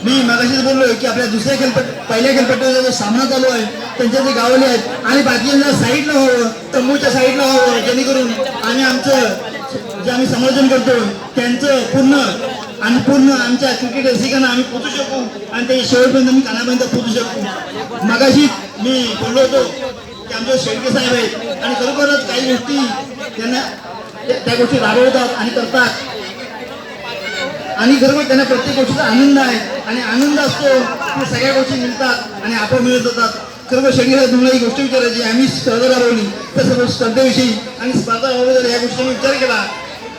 मी मगाशीच बोललोय की आपल्या दुसऱ्या पहिल्या खेळपट्टीचा जो सामना चालू आहे त्यांच्या जे गावले आहेत आणि बाकीच्या साईडला व्हावं, तंबूच्या साईडला व्हावं, जेणेकरून आम्ही आमचं जे आम्ही समर्थन करतो त्यांचं पूर्ण आमच्या क्रिकेट रसिकांना आम्ही पोचू शकू आणि ते शेवटपर्यंत आम्ही कानापर्यंत पोचू शकू. मगाशी मी बोललो होतो की आमचे शेळके साहेब आहेत आणि खरोखरच काही गोष्टी त्यांना त्या गोष्टी राबवतात आणि करतात आणि खरोखर त्यांना प्रत्येक गोष्टीचा आनंद आहे आणि आनंद असतो की सगळ्या गोष्टी मिळतात आणि आपण मिळत जातात. खरोखर शेळके साहेब तुम्हाला ही गोष्ट विचारायची, आम्ही स्पर्धा राबवली त्या सर्व स्पर्धेविषयी आणि स्पर्धा राबवली या गोष्टीचा विचार केला.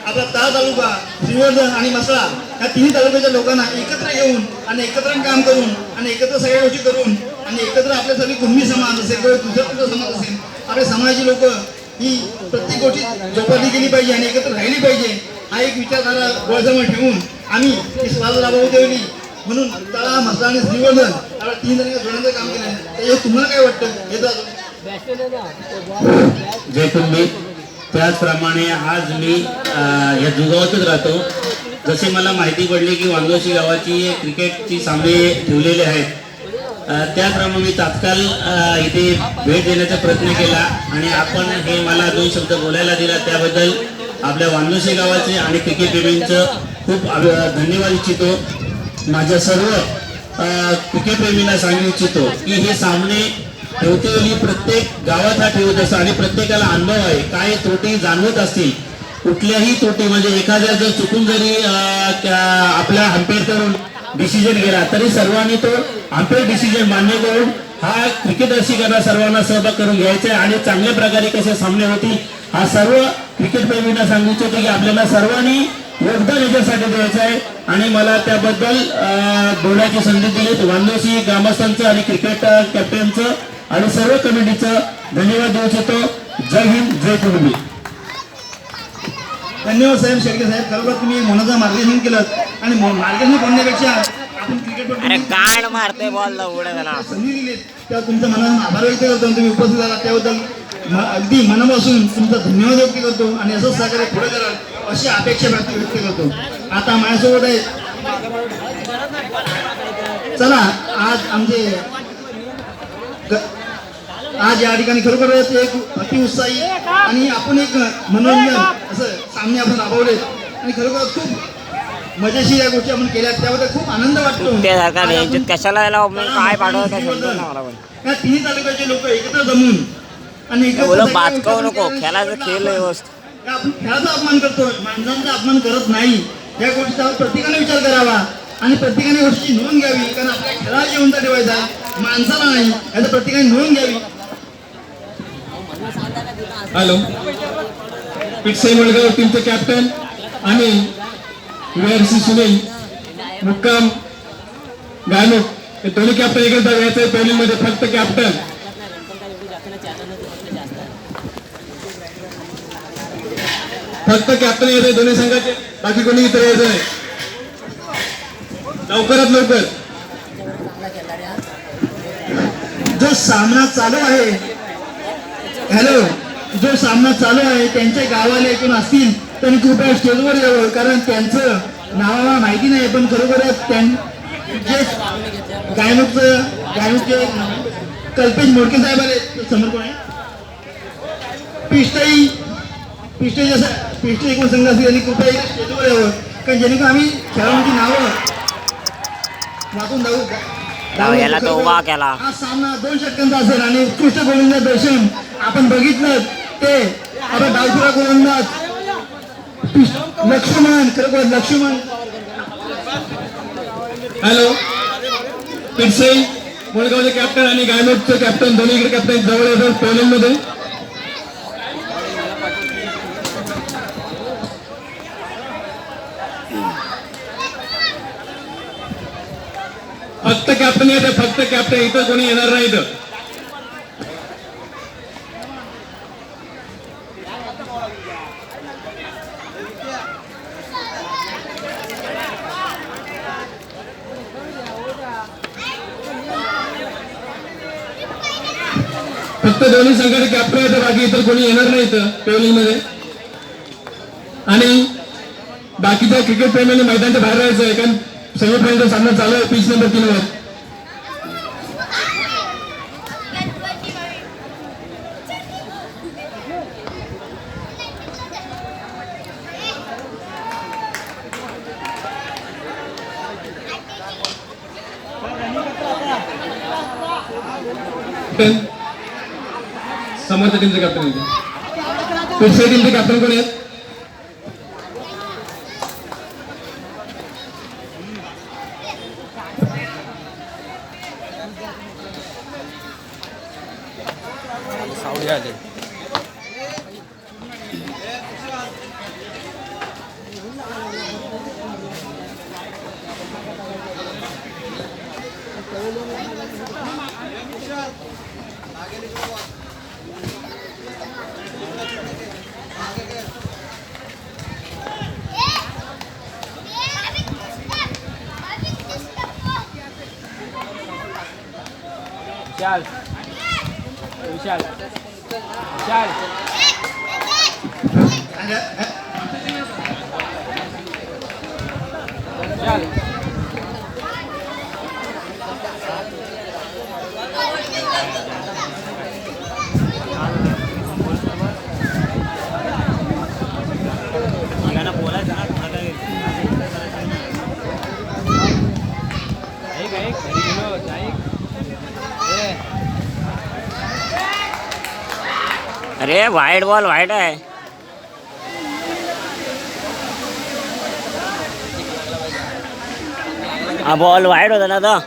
आपला तळा तालुका, श्रीवर्धन आणि म्हसळा या तिन्ही तालुक्याच्या लोकांना एकत्र येऊन आणि एकत्र काम करून आणि एकत्र सगळ्या गोष्टी करून आणि एकत्र आपल्या सगळी कुणबी समाज असेल किंवा दुसरा समाज असेल, आपल्या समाजाची लोक ही प्रत्येक गोष्टी जोपासली गेली पाहिजे आणि एकत्र राहिली पाहिजे हा एक विचारधारा डोळ्यासमोर ठेवून आम्ही ही स्पर्धा राबवली. म्हणून तळा, म्हसळा आणि श्रीवर्धन आपल्या तीन जणांना जोडण्याचं काम केलं. त्याच्यावर तुम्हाला काय वाटतं हे जय कुणबी. त्याचप्रमाणे आज मी या दुगावातच राहतो. जसे मला माहिती पडली की वांगोशी गावाची क्रिकेटची सामने ठेवलेले आहेत, त्याप्रमाणे मी तात्काळ इथे भेट देण्याचा प्रयत्न केला आणि आपण हे मला 2 शब्द बोलायला दिला त्याबद्दल आपल्या वांगोशी गावाचे आणि क्रिकेट प्रेमींचं खूप धन्यवाद इच्छितो. माझ्या सर्व क्रिकेट प्रेमींना सांगू इच्छितो की हे सामने ठेवते वेळी प्रत्येक गावात हा ठेवत असतो आणि प्रत्येकाला अनुभव आहे. काय त्रुटी जाणवत असतील, कुठल्याही त्रुटी म्हणजे एखाद्या जर चुकून जरी आपल्या अंपेअर करून डिसिजन गेला तरी सर्वांनी तो अंपेअर डिसिजन मान्य करून हा क्रिकेट रसिकांना सर्वांना सहभाग करून घ्यायचा आहे आणि चांगल्या प्रकारे कसे सामने होतील हा सर्व क्रिकेट प्रेमींना सांगू इच्छितो की आपल्याला सर्वांनी योगदान याच्यासाठी द्यायचं आहे आणि मला त्याबद्दल बोलण्याची संधी दिली. वांगोशी ग्रामस्थांचं आणि क्रिकेट कॅप्टनचं आणि सर्व कमिटीचं धन्यवाद देऊ इच्छितो. जय हिंद, जय कुणबी. धन्यवाद साहेब, शेळके साहेब. खरोखर तुम्ही मनाचं मार्गदर्शन केलं आणि मार्गदर्शन करण्यापेक्षा आपण क्रिकेट मारते बॉल संधी दिली तेव्हा तुमचं मनातून आभार व्यक्त करतो. तुम्ही उपस्थित झाला त्याबद्दल अगदी मनापासून तुमचा धन्यवाद व्यक्त करतो आणि असंच सहकार्य पुढे कराल अशी अपेक्षा व्यक्त करतो. आता माझ्यासोबत आहे, चला आज या ठिकाणी खरोखरच एक अतिउत्साही आणि आपण एक मनोरंजन असं सामने आपण राबवले आणि खरोखर खूप मजेशीर या गोष्टी आपण केल्या त्याबद्दल खूप आनंद वाटतो. कशाला काय पाठवत या तिन्ही तालुक्याचे लोक एकत्र जमून आणि नको खेळाचा खेळ व्यवस्थित आपण खेळाचा अपमान करतोय, माणसांचा अपमान करत नाही. या गोष्टीचा प्रत्येकाने विचार करावा आणि प्रत्येकाने गोष्टीची नोंद घ्यावी, कारण आपल्या खेळाला जिवंत ठेवायचा माणसाला नाही, याचं प्रत्येकाने नोंद घ्यावी. हॅलो, पिटसाई मळगाव टीमचे कॅप्टन आणि वीआरसी सुनील मुक्काम गायमुख हे दोन्ही कॅप्टन एकच घ्यायचे. पहिलीमध्ये फक्त कॅप्टन यायचे दोन्ही संघाचे, बाकी कोणी इतर यायचं नाही. लवकरात लवकर जो सामना चालू आहे, जो सामना चालू आहे त्यांच्या गावाला एकूण असतील त्यांनी कृपया स्टेजवर यावं, कारण त्यांचं नावाला माहिती नाही. पण खरोखरच जे गायमुखचे कल्पेश मोडके साहेब आले समोर कोण आहे, पिष्टे एकूण संघ असतील त्यांनी कृपया स्टेजवर यावं, कारण जेणेकरून आम्ही खेळाडूंची नावं वाचून जाऊ. हा सामना 2 षटकांचा असेल आणि उत्कृष्ट गोलंदाज दर्शन आपण बघितलं ते आता डावखुरा गोलंदाज लक्ष्मण. हॅलो, पिटसाई मुळगावचे कॅप्टन आणि गायमुखचे कॅप्टन दोन्हीकडे कॅप्टन जवळ येतात पोलिंग मध्ये. फक्त कॅप्टन येते, फक्त कॅप्टन, इथं कोणी येणार नाही. इथं फक्त दोन्ही संघाचे कॅप्टन येते, बाकी इतर कोणी येणार नाही इथं पेवलिंग मध्ये. आणि बाकीच्या क्रिकेट प्रेमींनी मैदानाच्या बाहेर राहायचं आहे, कारण सेमीफायनलचा सामना चालू आहे पिच नंबर 3 वर. समोरच्या टीमचे कॅप्टन आहे. पुढच्या टीमचे कॅप्टन कोण आहेत? विशाल विशाल विशाल विशाल बोलायचं ना अरे वाइड बॉल वाइड आहे. हा बॉल वाइड होता ना तो.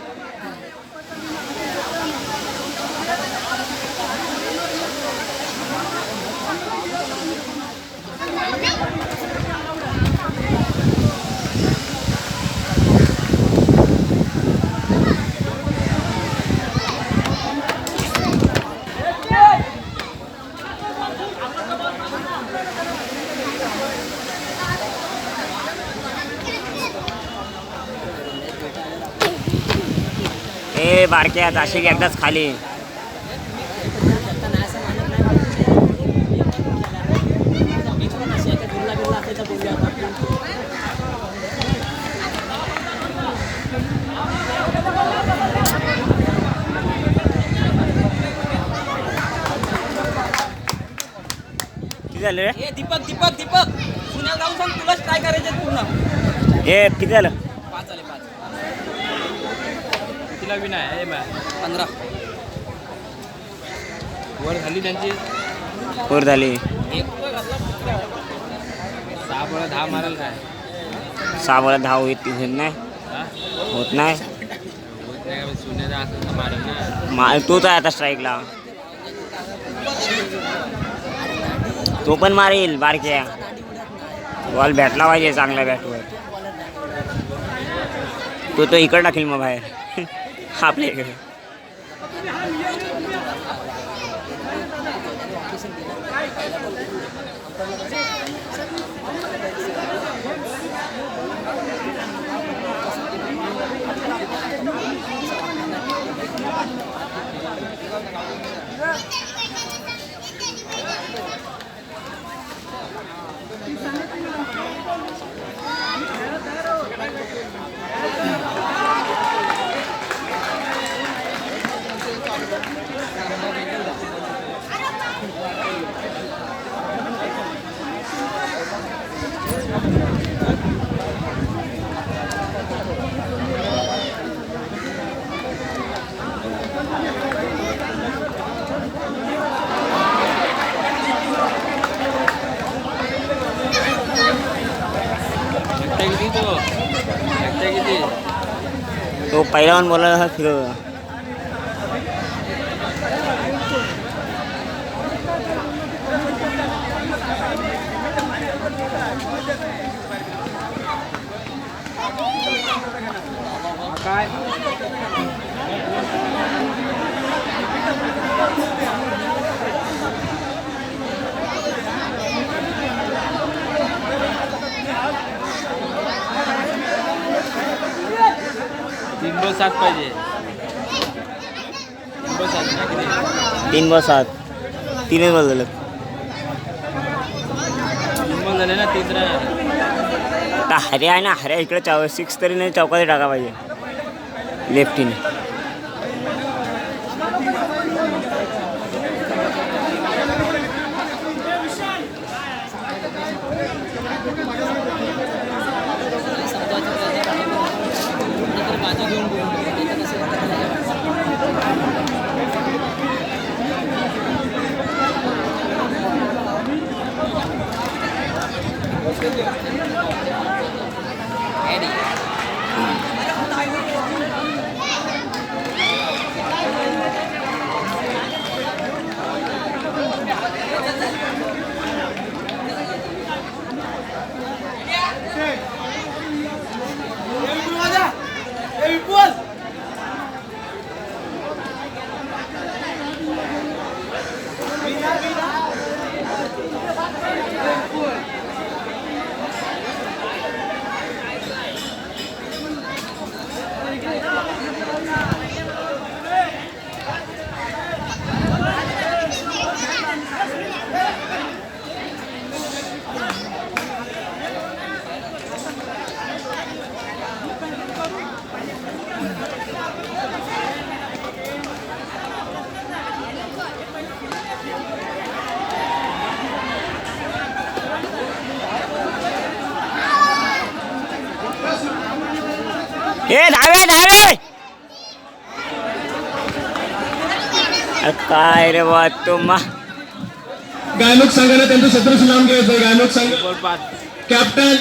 ए बारक्या जाशील एकदाच खाली. किती झालं रे? दीपक दीपक दीपक पुण्याला जाऊन सांग तुलाच ट्राय करायचे पूर्ण. हे किती झालं? 5 आले 5. तिला विना आहे 15 वर झाली त्यांची. वर झाली. 6 बॉल 10 माराल काय? 6 बॉल 10 होत नाही. होत नाही. सोन्याचा असं मारेल ना. तोच आहे आता स्ट्राईकला. तो पण मारेल बारक्या. बॉल भेटला पाहिजे चांगल्या बॅटवर. तो इकडे टाकेल मग बाहेर आपल्या इकडे. तो पहिला बोला था फिर काय बॉल 7 पाहिजे. 3 बॉल 7 3 बॉल झालं. 3 बॉल झाले ना 3 रन. आता हरे आहे ना, हरे इकडे 6 तरी नाही चौकात टाका पाहिजे लेफ्टीने. हे धावे धावे काय रे बा तुम्हा. गायमुख संघाने त्यांचं शत्रुशी लावून घ्यायचं. गायमुख संघ कॅप्टन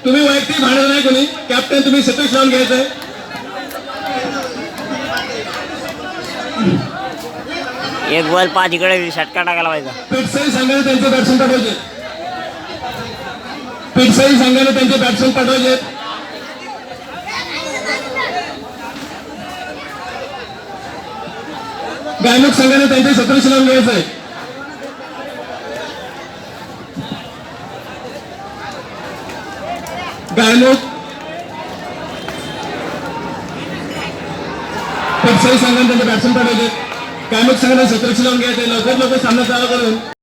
तुम्ही वैयक्तिक भांडत नाही कोणी. कॅप्टन तुम्ही शत्रुशी लावून घ्यायचंय. एक बॉल 5 इकडे षटका टाकायला पाहिजे. पिटसाई संघाने त्यांचे बॅट्समन पाठवायचे. पिटसाई संघाने त्यांचे बॅट्समन पाठवायचे. गायमुख संघाने त्यांचे शत्रुशी लावून घ्यायचंय. गायमुख पिटसाई संघाने त्यांचे बॅट्समन पाठवायचे. गायमुख संघाने शत्रुशी लावून घ्यायचे. लवकर सामना चालू करून